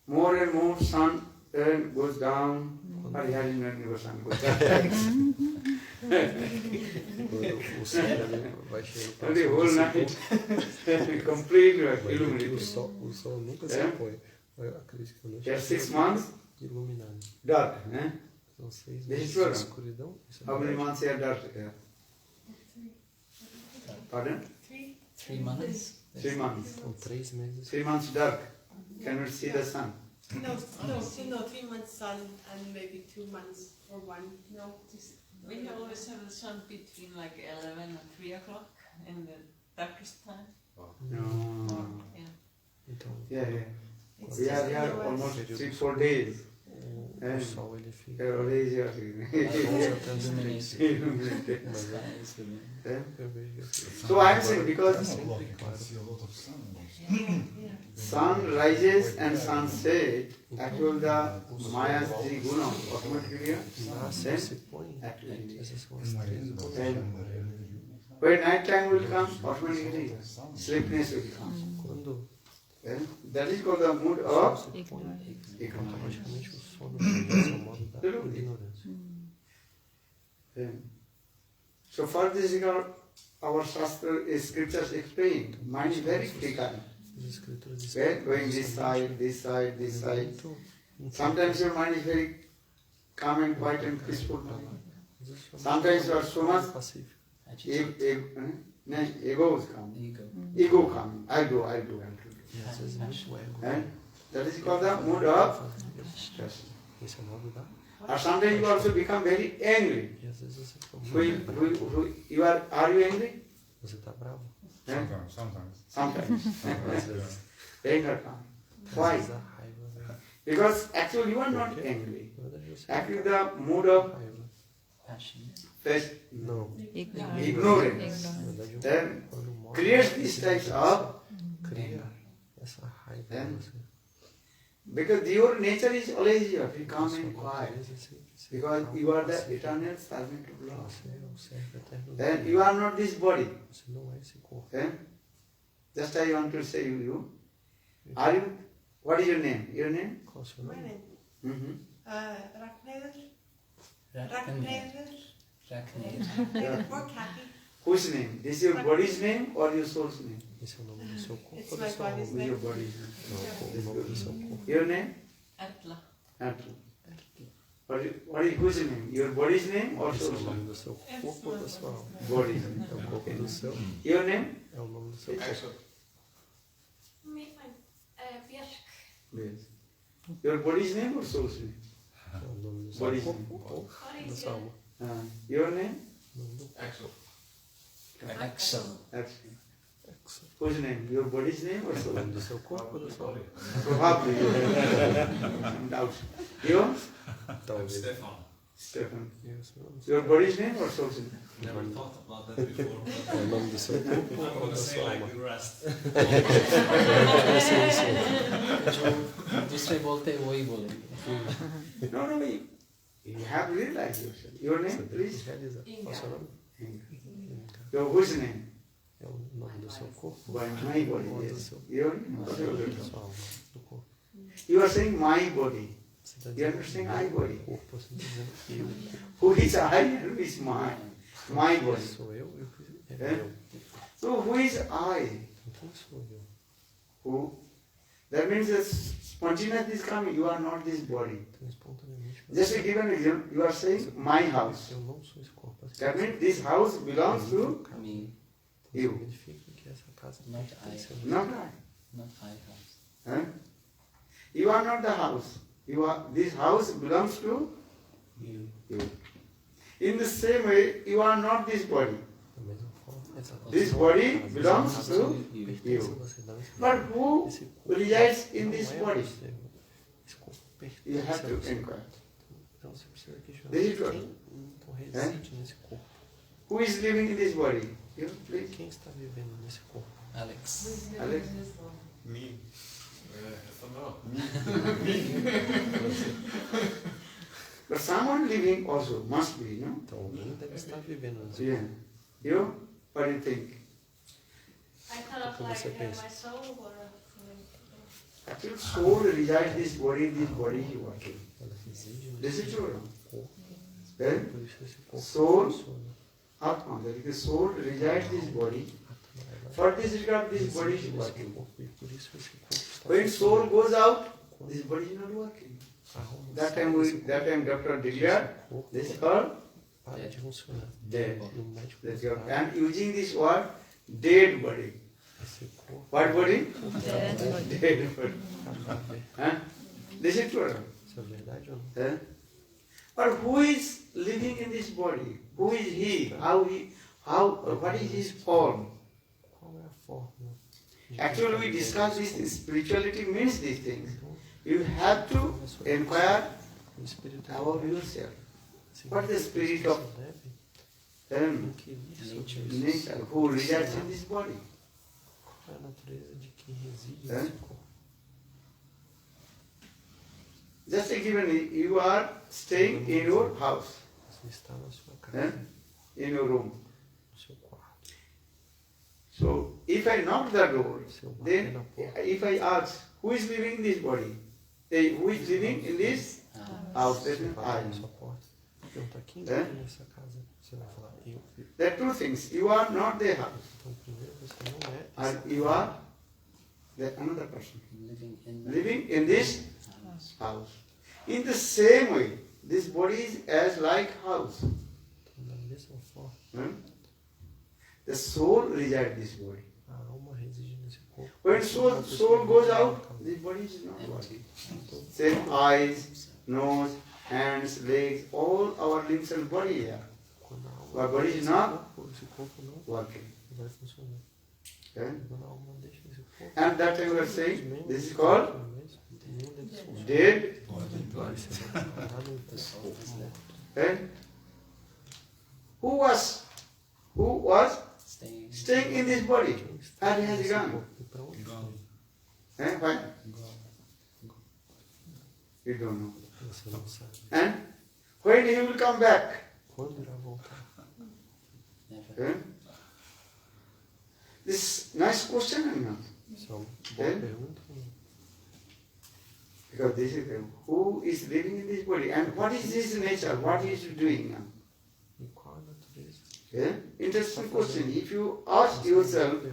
more and more sun goes down, Hari Hari Nani sun goes down. o céu vai chegar And the whole night completely o illuminated. sol nunca se põe. Acredito que a noite Just 6 months, iluminado. dark. São 6 This is meses true. de escuridão. Isso é How many verdade. months here dark? Pardon? 3 months. 3 months. São 3 meses. 3 months dark. Cannot see the sun. No, 3 months sun and maybe 2 months or one. No, just We always have the sun between like 11 and 3 o'clock in the darkest time. No. Yeah. Então, Yeah, yeah. it's We are just here in the almost west. 3-4 days. o sol ele fica Always here. Illuminated. Illuminated. Sky is illuminated. eu vejo assim. So I am saying because Sempre claro. See a lot of sun. sun rises and sun sets, actually the Maya's three gunas automatically Nasce then e se põe. activate. Essas são as três gunas. Then when night time will come, automatically sleepiness will come. Quando Then that is called the mood o sol of se põe, ignorance. automaticamente o sono começa ao modo da ignorância. Then, so for this our Shastra scriptures explain, mind is very flickering. As escrituras When going this side, this side, this side. Muito Sometimes your mind is very calm and quiet and peaceful. Sometimes you are so much pacífico. ego is coming. Ego. Ego coming. I do. E às vezes muito ego. And that is called the mood of stress. Esse é o modo da. Or sometimes you also become very angry. E às vezes você fica muito bravo. You are you angry? Você está bravo. Sometimes. Sometimes. Anger comes. Às Why? vezes a raiva vem. Because actually you are not angry. Na verdade você Actually não the mood tem of raiva. Passion. Não. ignorance Na verdade, then quando o modo creates these types of cria essa raiva em Then você. because your nature is always here, be calm Sua and quiet. natureza é sempre ser Because calmo, you are the pacífico. eternal servant of Lord. Você é o servo eterno do Then Deus. you are not this body. Você não é esse corpo. Then just I want to say you. Are you? What is your name? Your name? Qual é o seu My nome? name, Mm-hmm. Ragneder. Raknir. Raknir. Ragneder or Kathy. Whose name? This is your body's name or your soul's name? Esse é o nome do seu corpo It's ou do my seu body's nome? This is your body's name. Não, o nome do seu corpo. Your name? Ertla. Andrew. Whose name? Your body's name or Esse é o soul's nome name? do seu corpo ou da sua alma? Body's name. É o corpo do seu. Your name? É o nome do seu corpo. Me, Björk. Yes. Your body's name or soul's name? Body's name. Your name? Axel. Axel. Whose name? Your body's name or soul's name? Probably. Doubt. Your? Stefan. Stefan. Your body's name or soul's name? Never thought about that before. I'm going to say like the rest. दूसरे बोलते हैं वही बोलेंगे. No, you have to realize yourself. Your name, please? Your whose name? By my body, yes. Your name? You are saying my body. You understand my body? Who is I and who is my body? Eh? So who is I? Who? That means that spontaneous is coming. You are not this body. Just to give an example, you are saying my house. That means this house belongs to Me. you. Not I. Not I. Not I house. Eh? You are not the house. This house belongs to You. you. In the same way, you are not this body. This body belongs to you. But who resides in this body? You have to inquire. This is what. Eh? Who is living in this body? You, please. Alex. Alex? Me. But someone living also must be, no? Yeah. You? What do you think? I kind of like my soul or Actually, soul resides in this body is working. This is true. Then, soul, atma, that is the soul resides in this body. For this regard, this body is working. When soul goes out, this body is not working. That time doctor declared, this is called dead. And using this word, dead body. What body? Dead body. Huh? This is true. Huh? But who is living in this body? Who is he? What is his form? Actually, we discuss this. Spirituality means these things. You have to inquire about yourself. What is the spirit of nature who resides in this body? Just a given, you are staying in your house, in your room. So, if I knock the door, then if I ask, who is living in this body? Who is living in this house? That is I. There are two things. You are not the house. And you are another person. Living in this house. In the same way, this body is as like house. The soul resides in this body. When soul goes out, this body is not working. Same eyes, nose, hands, legs, all our limbs and body here. Our body is not working. Okay? And that time we are saying, this is called dead body. Okay? Who was staying in this body? And he has gone. Why? You don't know. And when he will come back? Okay? This nice question or not? Okay? Because this is who is living in this body and what is his nature? What he is doing now? Okay? Interesting question. If you ask yourself,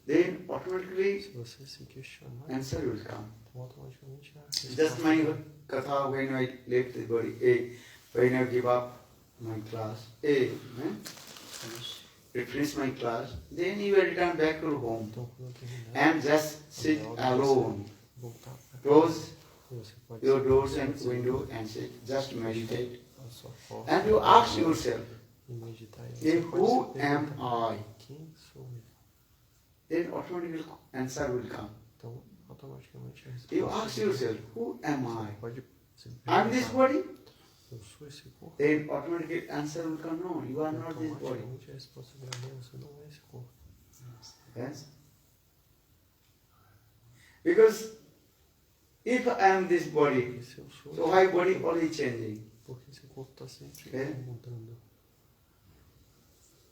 then automatically answer will come. Just my katha when I left the body, when I give up my class, finish my class, then you will return back to home and just sit alone voltar para Close você pode your doors and window and sit. Just meditate. a sua porta And you ask yourself, e meditar. E then você pode who se am perguntar, I? quem sou eu? Then automatically answer will come. Então, automaticamente a You resposta ask yourself, who am I? pode se I'm this perguntar, body? eu sou esse corpo? Then automatically answer will come, no, you are not this body. Automaticamente a resposta virá, não, você não é esse corpo. Yes? Because if I am this body, Porque se eu sou so why body only changing? porque esse corpo está sempre É? mudando.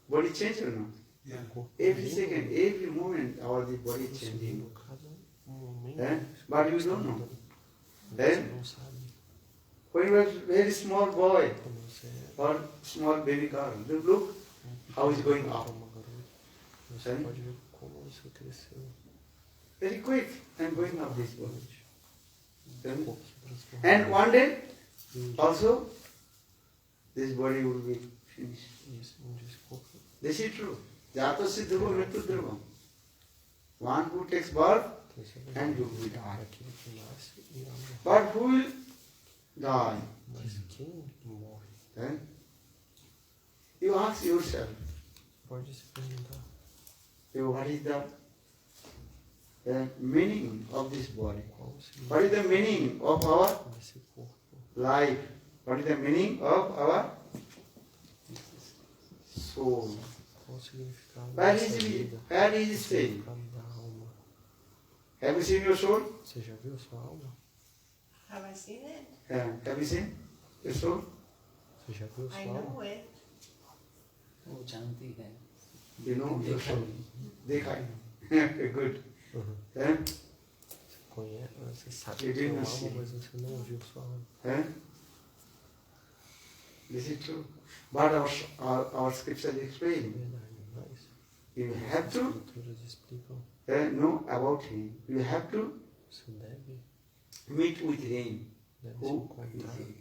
Body change or not? Yeah. O corpo Every muda, second, every moment, our the body isso changing. muda, cada momento Eh? But you está don't know. mudando. Eh? Você não sabe. When you are very small boy Quando você é or small baby girl, look how is going up. uma garota, você É? pode ver como você cresceu. Very quick and going up this body. O Eh? corpo se transforma. And one day E um dia- also this body will be finished. Isso, um dia esse corpo This is true. Jatasya dhruva mrityu dhruva. One who takes birth tem essa and verdade. who will die. Aquele que nasce e morre. But who will die? Mas quem morre? Eh? You ask yourself, Pode se perguntar what is the meaning of this body? qual o What is significado the meaning of our desse corpo. life? What is the meaning of our soul? Qual o significado Where dessa is vida? it? Where is O it staying? significado da alma. Have you seen your soul? Você já viu a sua alma? Have I seen it? Have you seen your soul? Você já viu a I sua know alma? it. वो जानती है You know your देखा soul. नहीं Dekha. Good. Uhum. Eh? Você conhece, você sabe You a sua didn't alma, see. mas você não viu a sua alma. Eh? This is true. But our scriptures É explain. verdade, mas You have as to escrituras explicam, know about him. You have to você deve meet with him. se Who encontrar is he?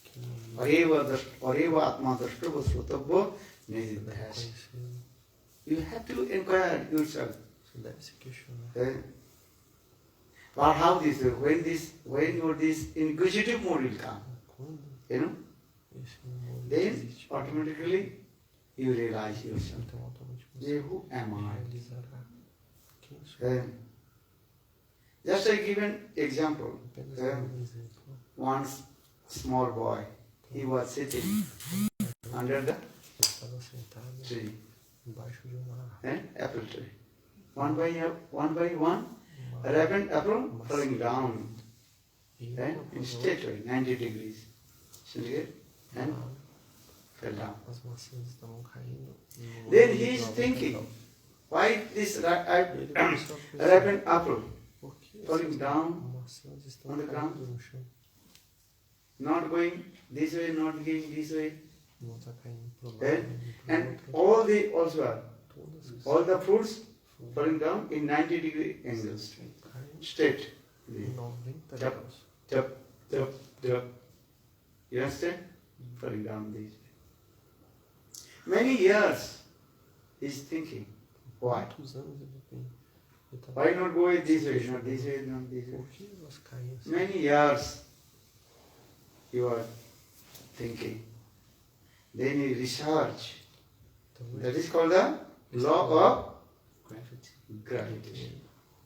quem Areva atma drashtava srutavya você deve nididhyas. conhecê-lo, You have to inquire yourself. você deve se questionar. Eh? But how when your this inquisitive mode will come, Quando you know, esse amor then existe, automatically you realize yourself. então automaticamente Say, você who am I? realizará quem sou eu. Eh? Just I give an example. Apenas É. um exemplo. One small boy, he was sitting under the Ele estava sentado tree, embaixo de uma árvore. apple tree. One by one, Uma ripened apple maçã. falling down, E in uma por outra, straight way, 90 degrees. See it? And fell down. as maçãs estavam caindo. no Then ângulo he is 90 thinking, graus. why this E ele começou a pensar, ripened apple por que falling essas down maçãs estão on the ground? caindo no chão? not going this way, not going this way? Não está caindo para o lado, Eh? nem para And o outro. all the also are, Todas as all the fruits frutas falling down in 90-degree angles, caem straight. em 90 Yep. graus. Tup. You understand? Falling down this way. Many years he's thinking, why? Quantos anos ele tem? Ele tá- Why not go this way, not this way, not this way? Por que elas caem assim? Many years you are thinking. Then you research. Então, That is called the law of gravity gravity.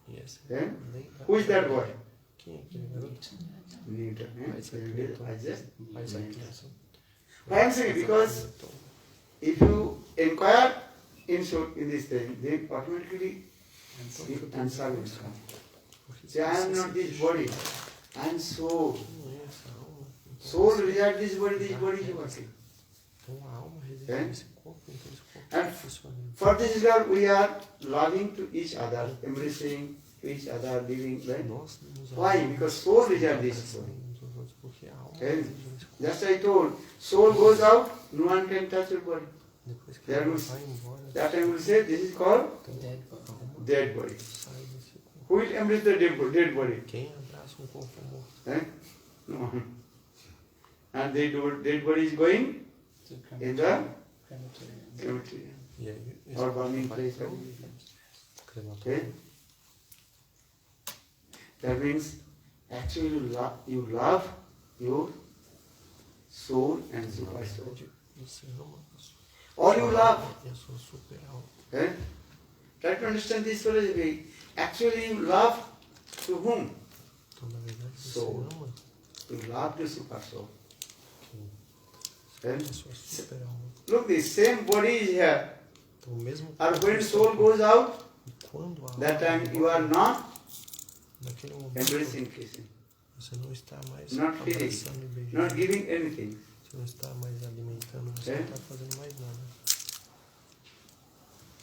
e essa Eh? lei da- Who is that boy? Quem é aquele garoto? Newton. Isaac I Newton. just Isaac Newton. Why I'm saying because Newton. if you inquire in this thing, then automatically you answer will come. Porque Say, I am not this body, I am soul. não é essa alma. Então, Soul resides this body is working. Então a alma reside Eh? nesse corpo, então esse corpo And está funcionando. For this regard, we are loving to each other, embracing each other, living like. Nós nos Why? amamos, Because soul nos resides this abraçamos body. uns aos outros, porque a alma Eh? reside nesse corpo. Just I told, soul goes out, no one can touch your body. Depois que There a alma was- vai embora, That time will say, this is called dead a alma dead body. sai desse corpo. Who will embrace the dead body? Quem abraça um corpo morto? Eh? No one. And dead body is going to in the crematorium. cemetery E aí, esse or burning corpo vai place. para o crematório. Okay? That means actually you love your soul and super soul. All you love. Okay? Try to understand this philosophy. Actually you love to whom? Soul. You love the super soul. Okay? Look, the same body is here. And when soul goes out, that time you are not embracing kissing. Not feeling, not giving anything. Okay?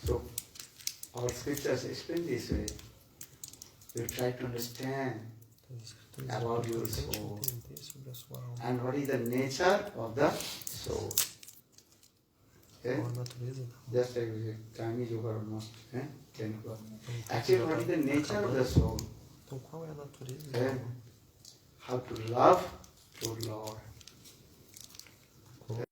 So, our scriptures explain this way. You try to understand about your soul and what is the nature of the soul. Okay? Just like time is over almost. 10 o'clock. Actually, what is the nature of the soul? Okay? How to love your Lord. Okay?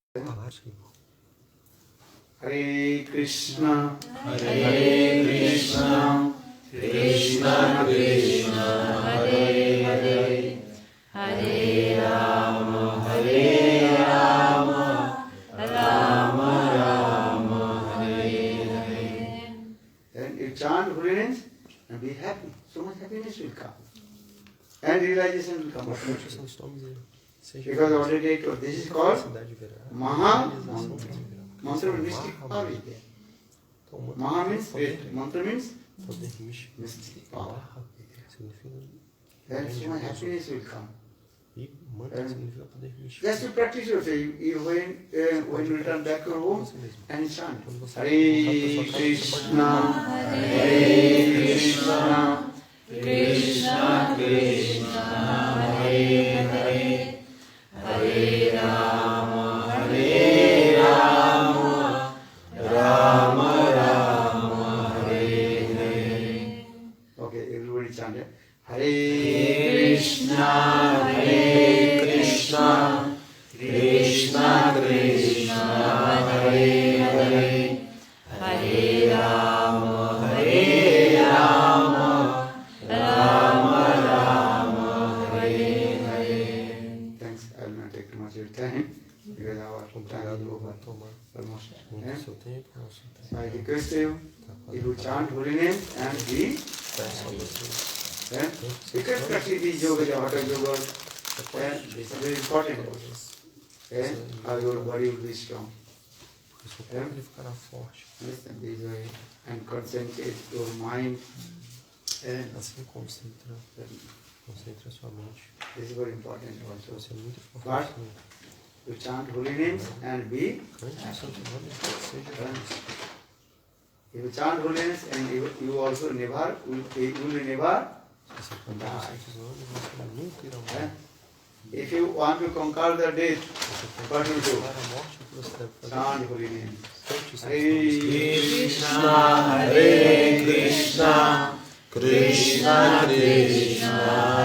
Hare Krishna, Hare Krishna, Krishna Krishna, Hare Hare, Hare Rama, Hare Rama, Rama Rama, Hare Hare. And you chant holy names and be happy. So much happiness will come. And realization will come. Because already I told, this is called Maha Mantra. Mantra means mystic power is there. Maha means great. Mantra means mystic power. And so much happiness will come. Just to practice your faith, when you return back to your home and chant Hare Krishna, Hare Krishna, Krishna Krishna, Hare Hare, Hare Rama, Hare Rama, Rama Rama, Hare Hare. Okay, everybody chant it. Hare Krishna, Hare Krishna, Krishna Krishna, Hare Hare, Hare Rama, Hare Rama, Rama Rama, Hare Hare. Thanks, I will not take too much of your time because our time is over almost. So I request you, if you chant holy name and be you can practice these yoga, hatha yoga, it's very important. How your body will be strong. Listen this way and concentrate your mind. This is very important also. But you chant holy names and be if you chant holy names and you also never will never die. If you want to conquer the death, what do you do? Chant holy names. Hare Krishna, Hare Krishna, Krishna Krishna,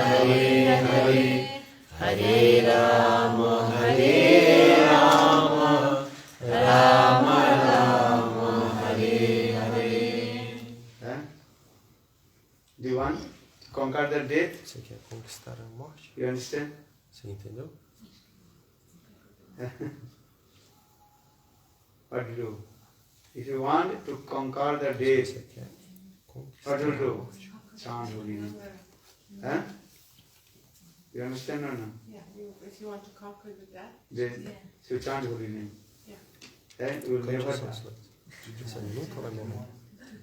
Hare Hare, Hare Rama, Hare Rama, Rama Rama, Hare Hare. Do you want to conquer the death? Você quer conquistar a morte? You understand? Você entendeu? What do you do? If you want to conquer the death, what do you do? Chant holy name. You understand or no? Yeah, if you want to conquer the death. Then you chant holy name. Yeah. Then you will never die. To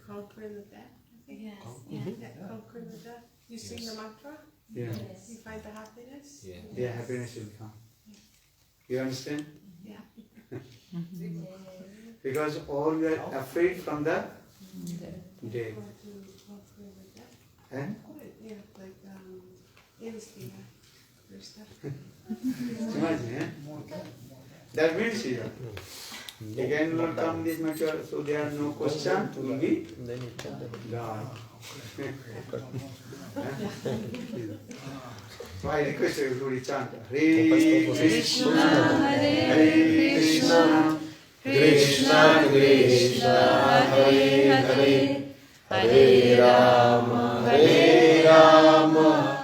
conquer the death. Yes. Yeah, conquer the death. You sing the mantra. Yeah. You find the happiness. Yeah, happiness will come. You understand? Yeah. Because all we are afraid from the death. Yeah, like anesthesia. Imagine, that means again will come this mature, so there are no question, will be God. So I request you to chant Hare Krishna, Hare Krishna, Krishna Krishna, Hare Hare, Hare Rama, Hare Rama,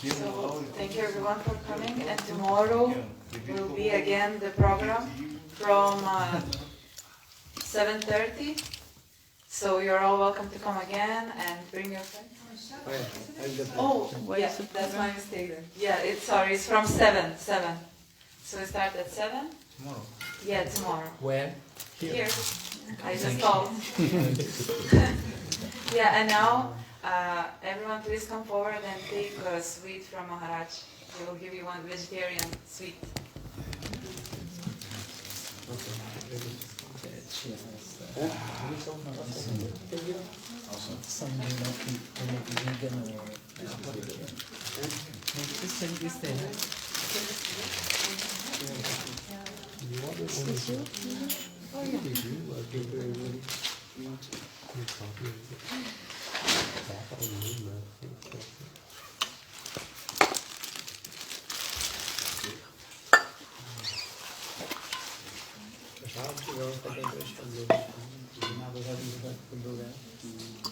So thank you everyone for coming, and tomorrow will be again the program from 7:30. So you're all welcome to come again and bring your friends. Oh, yeah, that's my mistake then. Yeah, it's from 7. So we start at 7. Tomorrow? Yeah, tomorrow. Where? Here. I just called. Yeah, and now everyone please come forward and take a sweet from Maharaj. He will give you one vegetarian sweet. Some may not be vegan or just take this thing. Now we're having that.